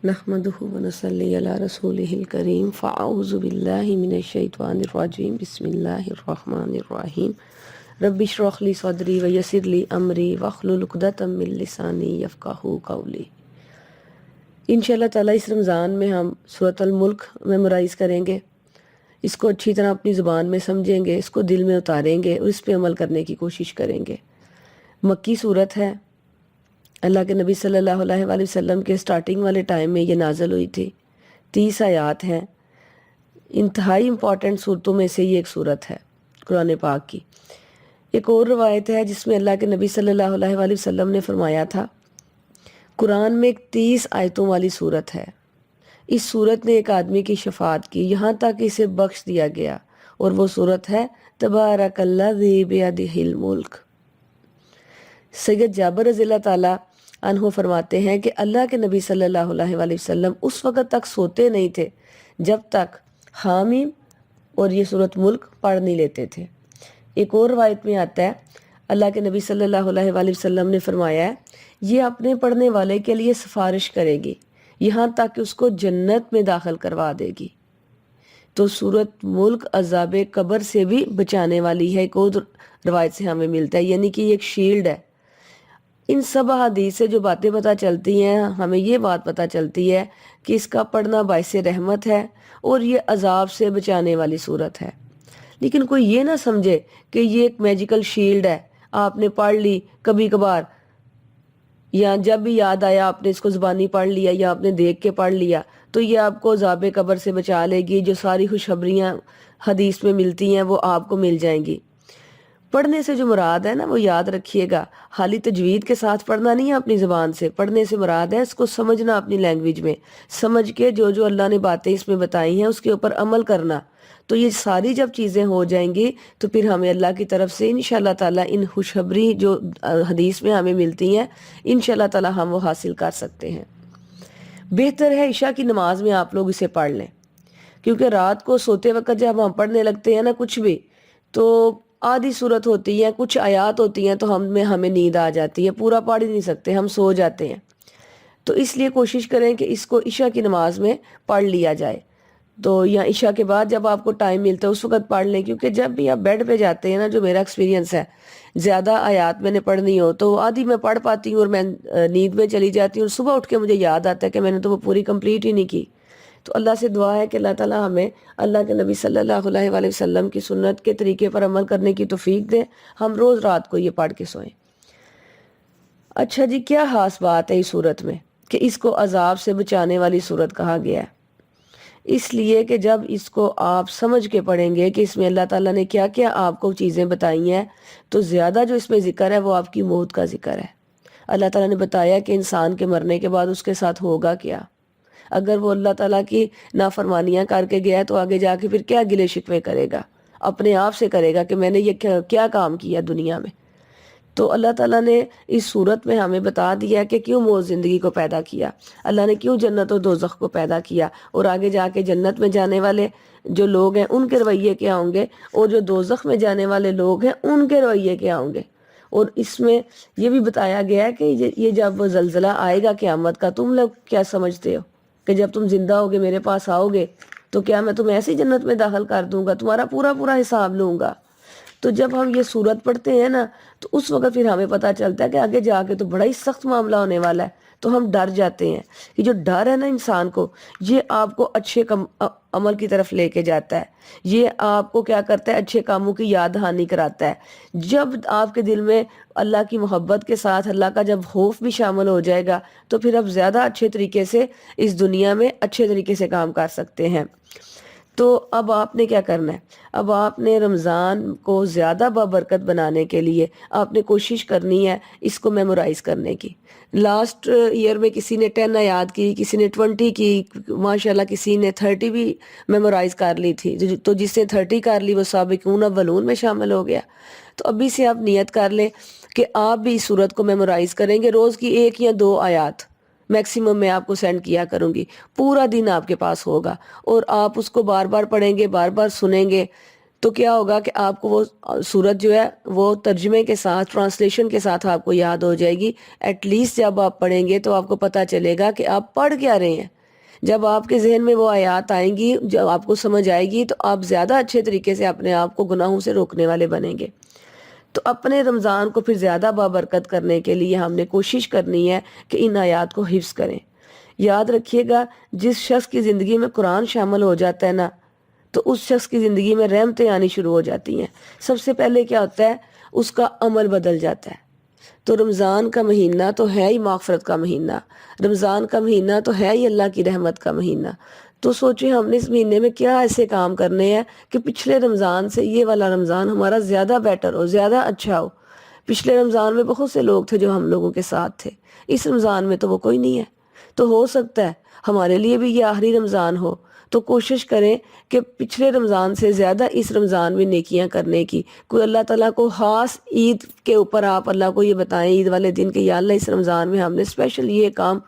نحمده ونصلي على رسوله الكريم فأعوذ بالله من الشيطان الرجيم بسم الله الرحمن الرحيم رب اشرح لي صدري ويسر لي أمري واحلل عقدة من لساني يفقهوا قولي۔ انشاءاللہ تعالیٰ اس رمضان میں ہم سورۃ الملک میمورائز کریں گے، اس کو اچھی طرح اپنی زبان میں سمجھیں گے، اس کو دل میں اتاریں گے اور اس پہ عمل کرنے کی کوشش کریں گے۔ مکی صورت ہے، اللہ کے نبی صلی اللہ علیہ وآلہ وسلم کے سٹارٹنگ والے ٹائم میں یہ نازل ہوئی تھی۔ 30 آیات ہیں، انتہائی امپورٹنٹ صورتوں میں سے یہ ایک صورت ہے قرآن پاک کی۔ ایک اور روایت ہے جس میں اللہ کے نبی صلی اللہ علیہ وآلہ وسلم نے فرمایا تھا، قرآن میں ایک 30 آیتوں والی صورت ہے، اس صورت نے ایک آدمی کی شفاعت کی یہاں تک اسے بخش دیا گیا، اور وہ صورت ہے تبارک الذی بیدہ الملک۔ سید جابر رضی اللہ تعالیٰ عنہ فرماتے ہیں کہ اللہ کے نبی صلی اللہ علیہ وآلہ وسلم اس وقت تک سوتے نہیں تھے جب تک حامیم اور یہ سورۃ ملک پڑھ نہیں لیتے تھے۔ ایک اور روایت میں آتا ہے، اللہ کے نبی صلی اللہ علیہ وآلہ وسلم نے فرمایا ہے، یہ اپنے پڑھنے والے کے لیے سفارش کرے گی یہاں تک کہ اس کو جنت میں داخل کروا دے گی۔ تو سورۃ ملک عذاب قبر سے بھی بچانے والی ہے، ایک اور روایت سے ہمیں ملتا ہے، یعنی کہ یہ ایک شیلڈ ہے۔ ان سب حدیث سے جو باتیں پتہ چلتی ہیں، ہمیں یہ بات پتہ چلتی ہے کہ اس کا پڑھنا باعث رحمت ہے اور یہ عذاب سے بچانے والی صورت ہے۔ لیکن کوئی یہ نہ سمجھے کہ یہ ایک میجیکل شیلڈ ہے، آپ نے پڑھ لی کبھی کبھار، یا جب بھی یاد آیا آپ نے اس کو زبانی پڑھ لیا یا آپ نے دیکھ کے پڑھ لیا تو یہ آپ کو عذاب قبر سے بچا لے گی، جو ساری خوشخبریاں حدیث میں ملتی ہیں وہ آپ کو مل جائیں گی۔ پڑھنے سے جو مراد ہے نا، وہ یاد رکھیے گا، خالی تجوید کے ساتھ پڑھنا نہیں ہے اپنی زبان سے، پڑھنے سے مراد ہے اس کو سمجھنا، اپنی لینگویج میں سمجھ کے جو جو اللہ نے باتیں اس میں بتائی ہیں اس کے اوپر عمل کرنا۔ تو یہ ساری جب چیزیں ہو جائیں گی تو پھر ہمیں اللہ کی طرف سے انشاءاللہ تعالیٰ ان خوشخبری جو حدیث میں ہمیں ملتی ہیں انشاءاللہ تعالیٰ ہم وہ حاصل کر سکتے ہیں۔ بہتر ہے عشاء کی نماز میں آپ لوگ اسے پڑھ لیں، کیونکہ رات کو سوتے وقت جب ہم پڑھنے لگتے ہیں نا کچھ بھی، تو آدھی صورت ہوتی ہے، کچھ آیات ہوتی ہیں تو ہمیں نیند آ جاتی ہے، پورا پڑھ ہی نہیں سکتے، ہم سو جاتے ہیں۔ تو اس لیے کوشش کریں کہ اس کو عشاء کی نماز میں پڑھ لیا جائے، تو یا عشاء کے بعد جب آپ کو ٹائم ملتا ہے اس وقت پڑھ لیں، کیونکہ جب بھی آپ بیڈ پہ جاتے ہیں نا، جو میرا ایکسپیرینس ہے، زیادہ آیات میں نے پڑھنی ہو تو آدھی میں پڑھ پاتی ہوں اور میں نیند میں چلی جاتی ہوں، اور صبح اٹھ کے مجھے یاد آتا ہے کہ میں نے تو وہ پوری کمپلیٹ ہی نہیں کی۔ تو اللہ سے دعا ہے کہ اللہ تعالیٰ ہمیں اللہ کے نبی صلی اللہ علیہ وآلہ وسلم کی سنت کے طریقے پر عمل کرنے کی توفیق دے، ہم روز رات کو یہ پڑھ کے سوئیں۔ اچھا جی، کیا خاص بات ہے اس صورت میں کہ اس کو عذاب سے بچانے والی صورت کہا گیا ہے؟ اس لیے کہ جب اس کو آپ سمجھ کے پڑھیں گے کہ اس میں اللہ تعالیٰ نے کیا کیا آپ کو چیزیں بتائی ہیں، تو زیادہ جو اس میں ذکر ہے وہ آپ کی موت کا ذکر ہے۔ اللہ تعالیٰ نے بتایا کہ انسان کے مرنے کے بعد اس کے ساتھ ہوگا کیا۔ اگر وہ اللہ تعالیٰ کی نافرمانیاں کر کے گیا ہے تو آگے جا کے پھر کیا گلے شکوے کرے گا، اپنے آپ سے کرے گا کہ میں نے یہ کیا کام کیا دنیا میں۔ تو اللہ تعالیٰ نے اس صورت میں ہمیں بتا دیا کہ کیوں موت زندگی کو پیدا کیا، اللہ نے کیوں جنت و دوزخ کو پیدا کیا، اور آگے جا کے جنت میں جانے والے جو لوگ ہیں ان کے رویے کیا ہوں گے، اور جو دوزخ میں جانے والے لوگ ہیں ان کے رویے کیا ہوں گے۔ اور اس میں یہ بھی بتایا گیا ہے کہ یہ جب وہ زلزلہ آئے گا قیامت کا، تم لوگ کیا سمجھتے ہو کہ جب تم زندہ ہوگے میرے پاس آؤ گے تو کیا میں تمہیں ایسی جنت میں داخل کر دوں گا، تمہارا پورا پورا حساب لوں گا۔ تو جب ہم یہ صورت پڑھتے ہیں نا تو اس وقت پھر ہمیں پتہ چلتا ہے کہ آگے جا کے تو بڑا ہی سخت معاملہ ہونے والا ہے، تو ہم ڈر جاتے ہیں۔ یہ جو ڈر ہے نا انسان کو، یہ آپ کو اچھے عمل کی طرف لے کے جاتا ہے، یہ آپ کو کیا کرتا ہے، اچھے کاموں کی یاد دہانی کراتا ہے۔ جب آپ کے دل میں اللہ کی محبت کے ساتھ اللہ کا جب خوف بھی شامل ہو جائے گا تو پھر آپ زیادہ اچھے طریقے سے اس دنیا میں اچھے طریقے سے کام کر سکتے ہیں۔ تو اب آپ نے کیا کرنا ہے، اب آپ نے رمضان کو زیادہ بابرکت بنانے کے لیے آپ نے کوشش کرنی ہے اس کو میمورائز کرنے کی۔ لاسٹ ایئر میں کسی نے 10 یاد کی، کسی نے 20 کی، ماشاءاللہ کسی نے 30 بھی میمورائز کر لی تھی، تو جس نے 30 کر لی وہ سابقون اولون میں شامل ہو گیا۔ تو ابھی سے آپ نیت کر لیں کہ آپ بھی اس صورت کو میمورائز کریں گے، روز کی 1 یا 2 آیات میکسیمم میں آپ کو سینڈ کیا کروں گی، پورا دن آپ کے پاس ہوگا اور آپ اس کو بار بار پڑھیں گے، بار بار سنیں گے، تو کیا ہوگا کہ آپ کو وہ صورت جو ہے وہ ترجمے کے ساتھ، ٹرانسلیشن کے ساتھ آپ کو یاد ہو جائے گی. ایٹ لیسٹ جب آپ پڑھیں گے تو آپ کو پتہ چلے گا کہ آپ پڑھ کیا رہے ہیں. جب آپ کے ذہن میں وہ آیات آئیں گی، جب آپ کو سمجھ آئے گی، تو آپ زیادہ اچھے طریقے سے اپنے آپ کو گناہوں سے روکنے والے بنیں گے. تو اپنے رمضان کو پھر زیادہ بابرکت کرنے کے لیے ہم نے کوشش کرنی ہے کہ ان آیات کو حفظ کریں. یاد رکھیے گا، جس شخص کی زندگی میں قرآن شامل ہو جاتا ہے نا، تو اس شخص کی زندگی میں رحمتیں آنی شروع ہو جاتی ہیں. سب سے پہلے کیا ہوتا ہے؟ اس کا عمل بدل جاتا ہے. تو رمضان کا مہینہ تو ہے ہی مغفرت کا مہینہ، رمضان کا مہینہ تو ہے ہی اللہ کی رحمت کا مہینہ. تو سوچیں ہم نے اس مہینے میں کیا ایسے کام کرنے ہیں کہ پچھلے رمضان سے یہ والا رمضان ہمارا زیادہ بیٹر ہو، زیادہ اچھا ہو. پچھلے رمضان میں بہت سے لوگ تھے جو ہم لوگوں کے ساتھ تھے، اس رمضان میں تو وہ کوئی نہیں ہے. تو ہو سکتا ہے ہمارے لیے بھی یہ آخری رمضان ہو، تو کوشش کریں کہ پچھلے رمضان سے زیادہ اس رمضان میں نیکیاں کرنے کی. کوئی اللہ تعالیٰ کو خاص عید کے اوپر آپ اللہ کو یہ بتائیں عید والے دن کہ یا اللہ اس رمضان میں ہم نے اسپیشل یہ کام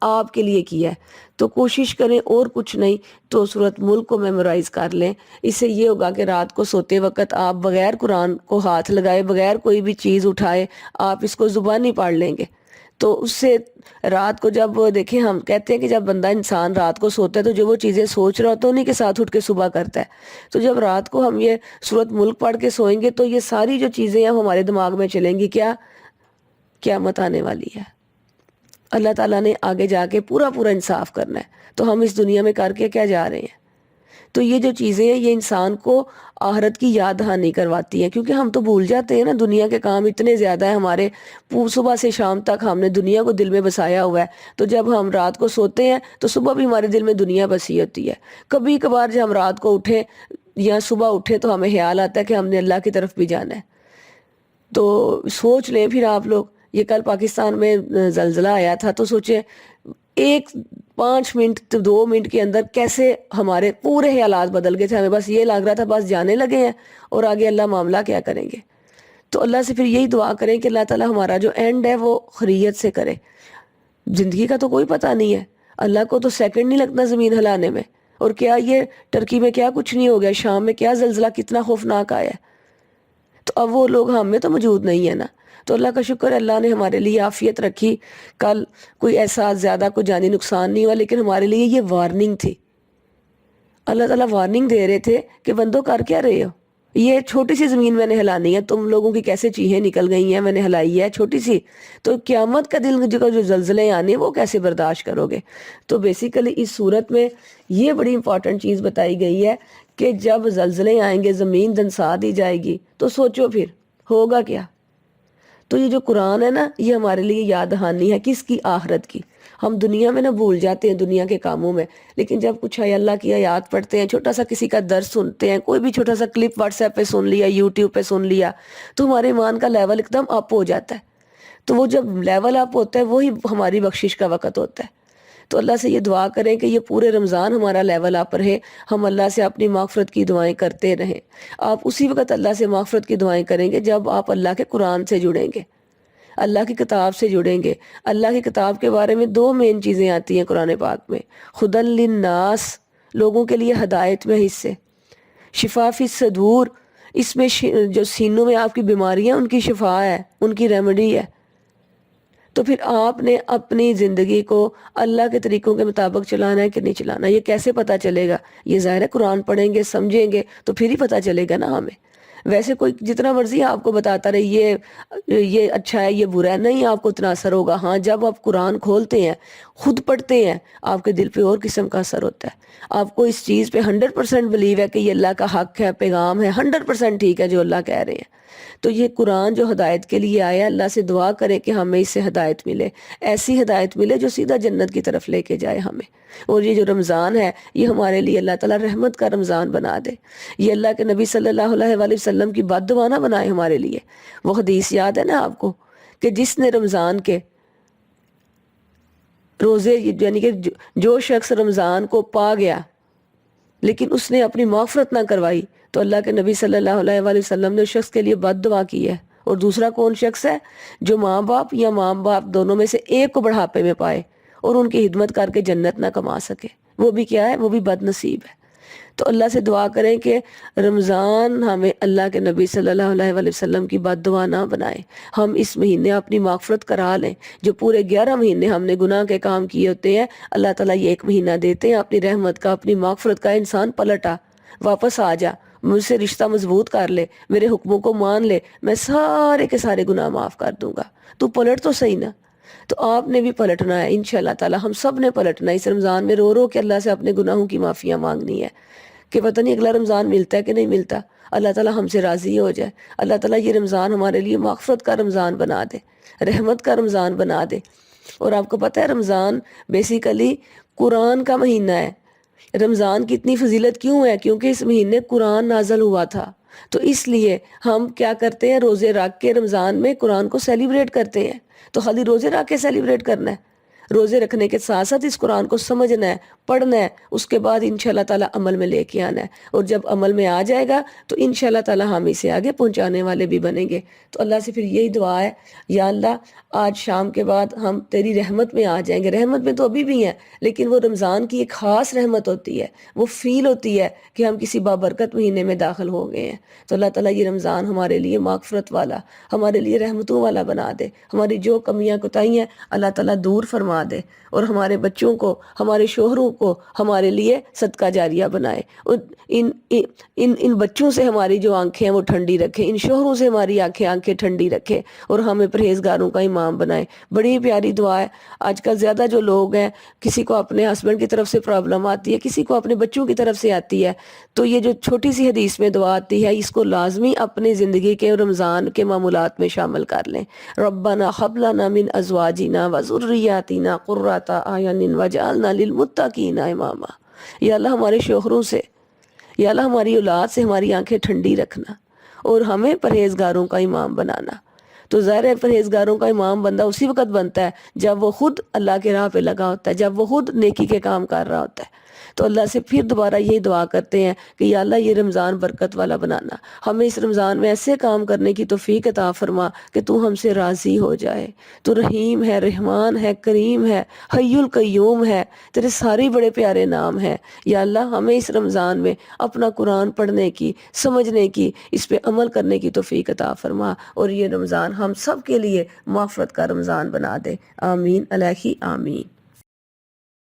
آپ کے لیے کیا ہے. تو کوشش کریں، اور کچھ نہیں تو سورۃ ملک کو میمورائز کر لیں. اس سے یہ ہوگا کہ رات کو سوتے وقت آپ بغیر قرآن کو ہاتھ لگائے، بغیر کوئی بھی چیز اٹھائے، آپ اس کو زبانی پڑھ لیں گے. تو اس سے رات کو جب دیکھیں، ہم کہتے ہیں کہ جب بندہ انسان رات کو سوتا ہے تو جو وہ چیزیں سوچ رہا ہوتا ہے انہیں کے ساتھ اٹھ کے صبح کرتا ہے. تو جب رات کو ہم یہ سورۃ ملک پڑھ کے سوئیں گے تو یہ ساری جو چیزیں ہیں ہمارے دماغ میں چلیں گی. کیا قیامت آنے والی ہے، اللہ تعالیٰ نے آگے جا کے پورا انصاف کرنا ہے، تو ہم اس دنیا میں کر کے کیا جا رہے ہیں. تو یہ جو چیزیں ہیں یہ انسان کو آخرت کی یاد دہانی کرواتی ہیں، کیونکہ ہم تو بھول جاتے ہیں نا، دنیا کے کام اتنے زیادہ ہیں ہمارے، صبح سے شام تک ہم نے دنیا کو دل میں بسایا ہوا ہے. تو جب ہم رات کو سوتے ہیں تو صبح بھی ہمارے دل میں دنیا بسی ہوتی ہے. کبھی کبھار جب ہم رات کو اٹھیں یا صبح اٹھیں تو ہمیں خیال آتا ہے کہ ہم نے اللہ کی طرف بھی جانا ہے. تو سوچ لیں پھر آپ لوگ، یہ کل پاکستان میں زلزلہ آیا تھا، تو سوچیں 5 منٹ 2 منٹ کے اندر کیسے ہمارے پورے حالات بدل گئے تھے. ہمیں بس یہ لگ رہا تھا بس جانے لگے ہیں، اور آگے اللہ معاملہ کیا کریں گے. تو اللہ سے پھر یہی دعا کریں کہ اللہ تعالیٰ ہمارا جو اینڈ ہے وہ خیریت سے کرے. زندگی کا تو کوئی پتہ نہیں ہے، اللہ کو تو سیکنڈ نہیں لگتا زمین ہلانے میں. اور کیا یہ ٹرکی میں کیا کچھ نہیں ہو گیا، شام میں کیا زلزلہ کتنا خوفناک آیا ہے. تو اب وہ لوگ ہم میں تو موجود نہیں ہے نا. تو اللہ کا شکر، اللہ نے ہمارے لیے عافیت رکھی. کل کوئی ایسا زیادہ کوئی جانی نقصان نہیں ہوا، لیکن ہمارے لیے یہ وارننگ تھی. اللہ تعالیٰ وارننگ دے رہے تھے کہ بندوں کر کیا رہے ہو، یہ چھوٹی سی زمین میں نے ہلانی ہے، تم لوگوں کی کیسے چیخیں نکل گئی ہیں، میں نے ہلائی ہے چھوٹی سی. تو قیامت کا دن جو زلزلے آنے وہ کیسے برداشت کرو گے. تو بیسیکلی اس صورت میں یہ بڑی امپورٹنٹ چیز بتائی گئی ہے کہ جب زلزلے آئیں گے، زمین دھنسا دی جائے گی، تو سوچو پھر ہوگا کیا. تو یہ جو قرآن ہے نا، یہ ہمارے لیے یاد دہانی ہے کس کی؟ آخرت کی. ہم دنیا میں نہ بھول جاتے ہیں دنیا کے کاموں میں، لیکن جب کچھ اللہ کی آیات پڑھتے ہیں، چھوٹا سا کسی کا درس سنتے ہیں، کوئی بھی چھوٹا سا کلپ واٹس ایپ پہ سن لیا، یوٹیوب پہ سن لیا، تو ہمارے ایمان کا لیول ایک دم اپ ہو جاتا ہے. تو وہ جب لیول اپ ہوتا ہے وہی ہماری بخشش کا وقت ہوتا ہے. تو اللہ سے یہ دعا کریں کہ یہ پورے رمضان ہمارا لیول اپ رہے، ہم اللہ سے اپنی مغفرت کی دعائیں کرتے رہیں. آپ اسی وقت اللہ سے مغفرت کی دعائیں کریں گے جب آپ اللہ کے قرآن سے جڑیں گے، اللہ کی کتاب سے جڑیں گے. اللہ کی کتاب کے بارے میں 2 مین چیزیں آتی ہیں قرآن پاک میں: ہدی للناس، لوگوں کے لیے ہدایت میں حصے، شفا فی الصدور، اس میں جو سینوں میں آپ کی بیماریاں ان کی شفا ہے، ان کی ریمیڈی ہے. تو پھر آپ نے اپنی زندگی کو اللہ کے طریقوں کے مطابق چلانا ہے کہ نہیں چلانا، یہ کیسے پتہ چلے گا؟ یہ ظاہر ہے قرآن پڑھیں گے، سمجھیں گے تو پھر ہی پتہ چلے گا نا ہمیں. ویسے کوئی جتنا مرضی آپ کو بتاتا رہے یہ اچھا ہے یہ برا ہے، نہیں آپ کو اتنا اثر ہوگا. ہاں جب آپ قرآن کھولتے ہیں، خود پڑھتے ہیں، آپ کے دل پہ اور قسم کا اثر ہوتا ہے. آپ کو اس چیز پہ 100% بلیو ہے کہ یہ اللہ کا حق ہے، پیغام ہے، 100% ٹھیک ہے جو اللہ کہہ رہے ہیں. تو یہ قرآن جو ہدایت کے لیے آیا، اللہ سے دعا کریں کہ ہمیں اس سے ہدایت ملے، ایسی ہدایت ملے جو سیدھا جنت کی طرف لے کے جائے ہمیں. اور یہ جو رمضان ہے یہ ہمارے لیے اللہ تعالیٰ رحمت کا رمضان بنا دے. یہ اللہ کے نبی صلی اللہ علیہ وآلہ وسلم کی بد دعا نہ بنائے ہمارے لیے. وہ حدیث یاد ہے نا آپ کو کہ جس نے رمضان کے روزے، یعنی کہ جو شخص رمضان کو پا گیا لیکن اس نے اپنی مغفرت نہ کروائی، تو اللہ کے نبی صلی اللہ علیہ وآلہ وسلم نے اس شخص کے لیے بد دعا کی ہے. اور دوسرا کون شخص ہے؟ جو ماں باپ یا ماں باپ دونوں میں سے ایک کو بڑھاپے میں پائے اور ان کی خدمت کر کے جنت نہ کما سکے، وہ بھی کیا ہے؟ وہ بھی بد نصیب ہے. تو اللہ سے دعا کریں کہ رمضان ہمیں اللہ کے نبی صلی اللہ علیہ وآلہ وسلم کی بد دعا نہ بنائے. ہم اس مہینے اپنی مغفرت کرا لیں. جو پورے 11 مہینے ہم نے گناہ کے کام کیے ہوتے ہیں، اللہ تعالیٰ یہ ایک مہینہ دیتے ہیں اپنی رحمت کا، اپنی مغفرت کا. انسان پلٹا، واپس آ جا، مجھ سے رشتہ مضبوط کر لے، میرے حکموں کو مان لے، میں سارے کے سارے گناہ معاف کر دوں گا. تو پلٹ تو صحیح نا. تو آپ نے بھی پلٹنا ہے انشاءاللہ تعالیٰ. ہم سب نے پلٹنا ہے اس رمضان میں، رو رو کے اللہ سے اپنے گناہوں کی معافیاں مانگنی ہے کہ پتہ نہیں اگلا رمضان ملتا ہے کہ نہیں ملتا. اللہ تعالیٰ ہم سے راضی ہو جائے. اللہ تعالیٰ یہ رمضان ہمارے لیے مغفرت کا رمضان بنا دے، رحمت کا رمضان بنا دے. اور آپ کو پتہ ہے رمضان بیسیکلی قرآن کا مہینہ ہے. رمضان کی اتنی فضیلت کیوں ہے؟ کیونکہ اس مہینے قرآن نازل ہوا تھا. تو اس لیے ہم کیا کرتے ہیں، روزے رکھ کے رمضان میں قرآن کو سیلیبریٹ کرتے ہیں. تو خالی روزے رکھ کے سیلیبریٹ کرنا ہے؟ روزے رکھنے کے ساتھ ساتھ اس قرآن کو سمجھنا ہے، پڑھنا ہے، اس کے بعد انشاءاللہ تعالیٰ عمل میں لے کے آنا ہے. اور جب عمل میں آ جائے گا تو انشاءاللہ تعالیٰ ہم اسے آگے پہنچانے والے بھی بنیں گے. تو اللہ سے پھر یہی دعا ہے، یا اللہ آج شام کے بعد ہم تیری رحمت میں آ جائیں گے. رحمت میں تو ابھی بھی ہیں، لیکن وہ رمضان کی ایک خاص رحمت ہوتی ہے، وہ فیل ہوتی ہے کہ ہم کسی بابرکت مہینے میں داخل ہو گئے ہیں. تو اللہ تعالیٰ یہ رمضان ہمارے لیے مغفرت والا، ہمارے لیے رحمتوں والا بنا دے. ہماری جو کمیاں کوتاہیاں ہیں اللہ تعالیٰ دور فرما دے، اور ہمارے بچوں کو، ہمارے شوہروں کو ہمارے لیے صدقہ جاریہ بنائے. اور ان بچوں سے ہماری جو آنکھیں ہیں وہ ٹھنڈی رکھے، ان شوہروں سے ہماری آنکھیں ٹھنڈی رکھے، اور ہمیں پرہیزگاروں کا امام بنائے. بڑی پیاری دعا ہے. آج کل زیادہ جو لوگ ہیں، کسی کو اپنے ہسبینڈ کی طرف سے پرابلم آتی ہے، کسی کو اپنے بچوں کی طرف سے آتی ہے. تو یہ جو چھوٹی سی حدیث میں دعا آتی ہے، اس کو لازمی اپنی زندگی کے رمضان کے معمولات میں شامل کر لیں. ربنا هب لنا من ازواجنا وذریاتنا قرۃ اعین واجعلنا للمتقین اماما. یا اللہ ہمارے شوہروں سے، یا اللہ ہماری اولاد سے ہماری آنکھیں ٹھنڈی رکھنا، اور ہمیں پرہیزگاروں کا امام بنانا. تو ظاہر ہے پرہیزگاروں کا امام بندہ اسی وقت بنتا ہے جب وہ خود اللہ کے راہ پہ لگا ہوتا ہے، جب وہ خود نیکی کے کام کر رہا ہوتا ہے. تو اللہ سے پھر دوبارہ یہی دعا کرتے ہیں کہ یا اللہ یہ رمضان برکت والا بنانا، ہمیں اس رمضان میں ایسے کام کرنے کی توفیق عطا فرما کہ تو ہم سے راضی ہو جائے. تو رحیم ہے، رحمان ہے، کریم ہے، حی القیوم ہے، تیرے سارے بڑے پیارے نام ہیں. یا اللہ ہمیں اس رمضان میں اپنا قرآن پڑھنے کی، سمجھنے کی، اس پہ عمل کرنے کی توفیق عطا فرما، اور یہ رمضان ہم سب کے لیے مغفرت کا رمضان بنا دے. آمین الہی آمین.